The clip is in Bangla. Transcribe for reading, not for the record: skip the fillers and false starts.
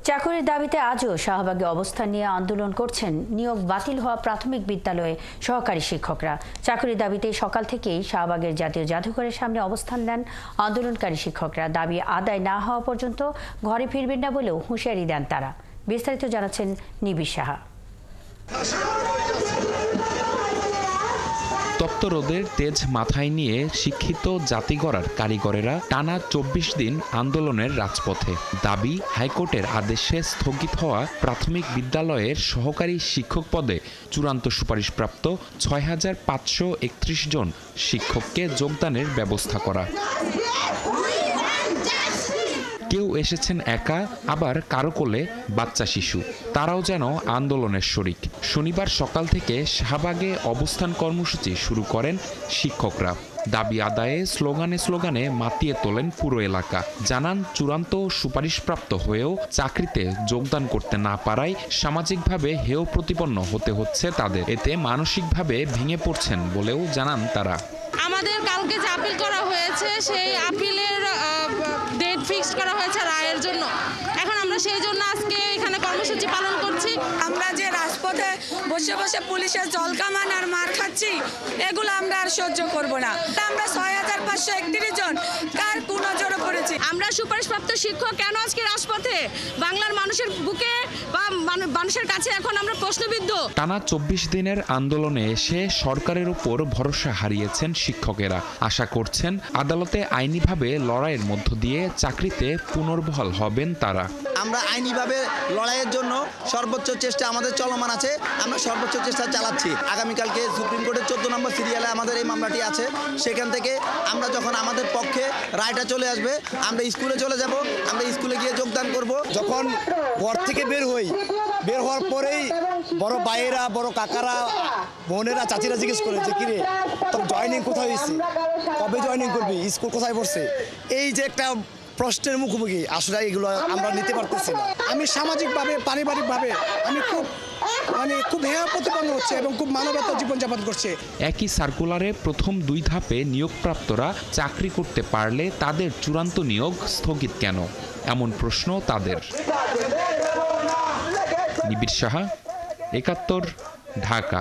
চাকরির দাবিতে আজও শাহবাগে অবস্থান নিয়ে আন্দোলন করছেন নিয়োগ বাতিল হওয়া প্রাথমিক বিদ্যালয়ে সহকারী শিক্ষকরা। চাকরির দাবিতে সকাল থেকেই শাহবাগের জাতীয় জাদুঘরের সামনে অবস্থান নেন আন্দোলনকারী শিক্ষকরা। দাবি আদায় না হওয়া পর্যন্ত ঘরে ফিরবেন না বলেও হুঁশিয়ারি দেন তারা। বিস্তারিত জানাচ্ছেন নিবিড় সাহা। তপ্ত রোদের তেজ মাথায় নিয়ে শিক্ষিত জাতি গড়ার কারিগরেরা টানা ২৪ দিন আন্দোলনের রাজপথে। দাবি, হাইকোর্টের আদেশে স্থগিত হওয়া প্রাথমিক বিদ্যালয়ের সহকারী শিক্ষক পদে চূড়ান্ত সুপারিশপ্রাপ্ত ৬,৫৩১ জন শিক্ষককে যোগদানের ব্যবস্থা করা। কেউ এসেছেন একা, আবার কারো কোলে বাচ্চা শিশু। তারাও যেন আন্দোলনের শরিক। শনিবার সকাল থেকে শাহবাগে অবস্থান কর্মসূচি শুরু করেন শিক্ষকরা। দাবি আদায়ে স্লোগানে মাতিয়ে তোলেন পুরো এলাকা। জানান, চূড়ান্ত সুপারিশপ্রাপ্ত হয়েও চাকরিতে যোগদান করতে না পারায় সামাজিকভাবে হেয় প্রতিপন্ন হতে হচ্ছে তাদের। এতে মানসিকভাবে ভেঙে পড়ছেন বলেও জানান তারা। আমাদের কালকে যে আপিল করা হয়েছে, সেই আপিলের ডেট ফিক্সড করা হয়েছে রায়ের জন্য। এখন আমরা সেই জন্য আজকে এখানে কর্মসূচি পালন করছি। আমরা যে রাজপথে বসে বসে পুলিশের জলকামান আর মার খাচ্ছি, এগুলো আমরা আর সহ্য করব না। আমরা ৬,৫৩১ জন কার কোন নজরে পড়েছি। আমরা সুপারিশপ্রাপ্ত শিক্ষক কেন আজকে রাজপথে? বাংলার মানুষের বুকে বা মানুষের কাছে এখন আমরা প্রশ্নবিদ্ধ। টানা ২৪ দিনের আন্দোলনে এসে সরকারের উপর ভরসা হারিয়েছেন শিক্ষকেরা। আশা করছেন আদালতে আইনিভাবে লড়াইয়ের মধ্য দিয়ে চাকরিতে পুনর্বহাল হবেন তারা। আমরা আইনিভাবে লড়াইয়ের জন্য সর্বোচ্চ চেষ্টা আমাদের চলমান আছে। আমরা সর্বোচ্চ চেষ্টা চালাচ্ছি। আগামীকালকে সুপ্রিম কোর্টের ১৪ নম্বর সিরিয়ালে আমাদের এই মামলাটি আছে। সেখান থেকে আমরা যখন আমাদের পক্ষে রায়টা চলে আসবে, আমরা স্কুলে চলে যাব। আমরা স্কুলে গিয়ে যোগদান করব। যখন ঘর থেকে বের হওয়ার পরেই বড় ভাইয়েরা, বড় কাকারা, বোনেরা, চাচিরা জিজ্ঞেস করে যে কিরে তোর জয়েনিং কোথায় হয়েছে, কবে জয়েনিং করবি, স্কুল কোথায় পড়ছে। এই যে একটা প্রশ্নের মুখোমুখি, আসলে এগুলো আমরা নিতে পারতেছি না। আমি সামাজিকভাবে, পারিবারিকভাবে আমি খুব হেয় প্রতিপন্ন হচ্ছে এবং খুব মানবতা জীবনযাপন করছে। একই সার্কুলারে প্রথম ২ ধাপে নিয়োগপ্রাপ্তরা চাকরি করতে পারলে তাদের চূড়ান্ত নিয়োগ স্থগিত কেন, এমন প্রশ্ন তাদের। নিবিড় সাহা, ৭১, ঢাকা।